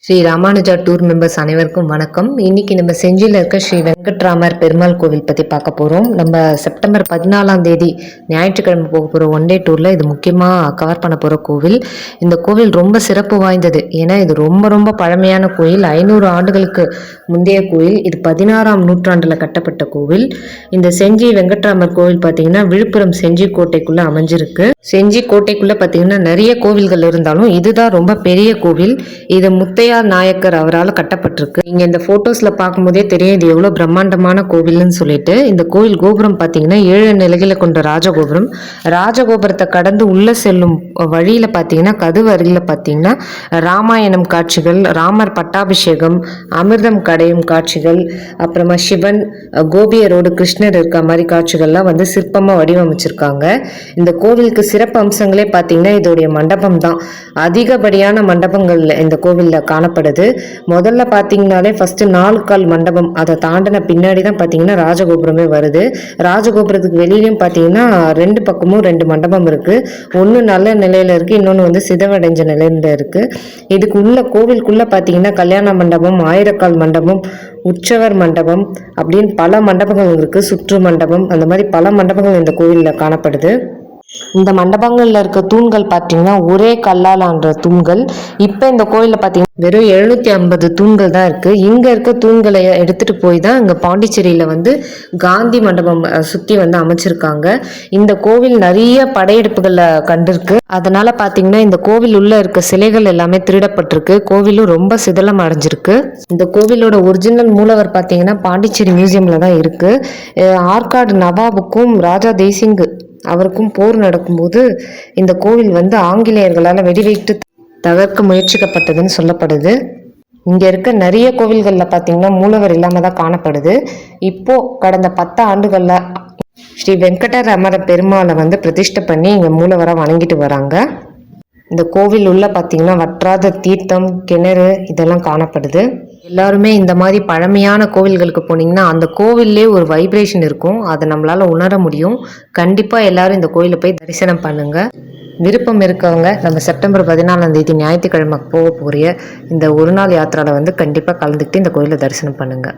Sri Ramanuja tour members அனைவருக்கும் வணக்கம். இன்னைக்கு நம்ம செஞ்சியில் இருக்க ஸ்ரீ வெங்கட்ராமர் பெருமாள் கோவில் பற்றி பார்க்க போகிறோம். நம்ம செப்டம்பர் 14 ஞாயிற்றுக்கிழமை போக போகிற ஒன் டே டூரில் இது முக்கியமாக கவர் பண்ண போகிற கோவில். இந்த கோவில் ரொம்ப சிறப்பு வாய்ந்தது. ஏன்னா இது ரொம்ப ரொம்ப பழமையான கோயில். 500 ஆண்டுகளுக்கு முந்தைய கோயில். இது 16ஆம் நூற்றாண்டில் கட்டப்பட்ட கோவில். இந்த செஞ்சி வெங்கட்ராமர் கோவில் பார்த்தீங்கன்னா விழுப்புரம் செஞ்சி கோட்டைக்குள்ளே அமைஞ்சிருக்கு. செஞ்சி கோட்டைக்குள்ளே பார்த்தீங்கன்னா நிறைய கோவில்கள் இருந்தாலும் இதுதான் ரொம்ப பெரிய கோவில். இது முத்தையா நாயக்கர் அவரால் கட்டப்பட்டிருக்கு. நீங்க இந்த போட்டோஸ்ல பார்க்கும்போதே தெரியும் இது எவ்வளவு பிரம்மாண்டமான கோவில்னு சொல்லிட்டு. இந்த கோவில் கோபுரம் பாத்தீங்கன்னா 7 நிலைகளை கொண்ட ராஜகோபுரம். ராஜகோபுரத்தை கடந்து உள்ள செல்லும் வழியில பாத்தீங்கன்னா கதவு அருகில பாத்தீங்கன்னா ராமாயணம் காட்சிகள், ராமர் பட்டாபிஷேகம், அமிர்தம் கடையும் காட்சிகள், அப்புறமா சிவன், கோபியரோடு கிருஷ்ணர் இருக்க மாதிரி காட்சிகள்லாம் வந்து சிற்பமா வடிவமைச்சிருக்காங்க. இந்த கோவிலுக்கு சிறப்பு அம்சங்களே பாத்தீங்கன்னா இதோடைய மண்டபம் தான். அதிகப்படியான மண்டபங்கள் இந்த கோவில்ல காணப்படுது. முதல்ல பார்த்தீங்கன்னாலே ஃபர்ஸ்ட் 4 கால் மண்டபம், அதை தாண்டின பின்னாடி தான் பார்த்தீங்கன்னா ராஜகோபுரமே வருது. ராஜகோபுரத்துக்கு வெளியிலையும் பார்த்தீங்கன்னா 2 பக்கமும் 2 மண்டபம் இருக்கு. ஒன்று நல்ல நிலையில இருக்கு, இன்னொன்று வந்து சிதவடைஞ்ச நிலையில இருக்கு. இதுக்கு உள்ள கோவிலுக்குள்ள பார்த்தீங்கன்னா கல்யாண மண்டபம், 1000 கால் மண்டபம், உற்சவர் மண்டபம் அப்படின்னு பல மண்டபங்கள் இருக்கு. சுற்று மண்டபம், அந்த மாதிரி பல மண்டபங்கள் இந்த கோவிலில் காணப்படுது. இந்த மண்டபங்கள்ல இருக்க தூண்கள் பார்த்தீங்கன்னா ஒரே கல்லால் ஆன்ற தூண்கள். இப்போ இந்த கோயிலில் பார்த்தீங்கன்னா வெறும் 750 தூண்கள் தான் இருக்கு. இங்க இருக்க தூண்களை எடுத்துட்டு போய் தான் இங்க பாண்டிச்சேரியில வந்து காந்தி மண்டபம் சுத்தி வந்து அமைச்சிருக்காங்க. இந்த கோவில் நிறைய படையெடுப்புகளை கண்டிருக்கு. அதனால பாத்தீங்கன்னா இந்த கோவில் உள்ள இருக்க சிலைகள் எல்லாமே திருடப்பட்டிருக்கு. கோவிலும் ரொம்ப சிதலம் அடைஞ்சிருக்கு. இந்த கோவிலோட ஒரிஜினல் மூலவர் பாத்தீங்கன்னா பாண்டிச்சேரி மியூசியம்ல தான் இருக்கு. ஆற்காடு நவாபுக்கும் ராஜா தேசிங் அவருக்கும் போர் நடக்கும்போது இந்த கோவில் வந்து ஆங்கிலேயர்களால் வெடிவைத்து தகர்க்க முயற்சிக்கப்பட்டதுன்னு சொல்லப்படுது. இங்க இருக்க நிறைய கோவில்கள்ல பாத்தீங்கன்னா மூலவர் இல்லாம தான் காணப்படுது. இப்போ கடந்த 10 ஆண்டுகள்ல ஸ்ரீ வெங்கடராமர பெருமாளை வந்து பிரதிஷ்டை பண்ணி இங்க மூலவரை வணங்கிட்டு வராங்க. இந்த கோவில் உள்ள பார்த்தீங்கன்னா வற்றாத தீர்த்தம், கிணறு இதெல்லாம் காணப்படுது. எல்லாருமே இந்த மாதிரி பழமையான கோவில்களுக்கு போனீங்கன்னா அந்த கோவில்லே ஒரு வைப்ரேஷன் இருக்கும், அதை நம்மளால உணர முடியும். கண்டிப்பாக எல்லாரும் இந்த கோயிலை போய் தரிசனம் பண்ணுங்க. விருப்பம் இருக்கவங்க நம்ம செப்டம்பர் 14 ஞாயிற்றுக்கிழமை போக போகிற இந்த ஒரு நாள் யாத்திராவில் வந்து கண்டிப்பாக கலந்துக்கிட்டு இந்த கோயிலை தரிசனம் பண்ணுங்க.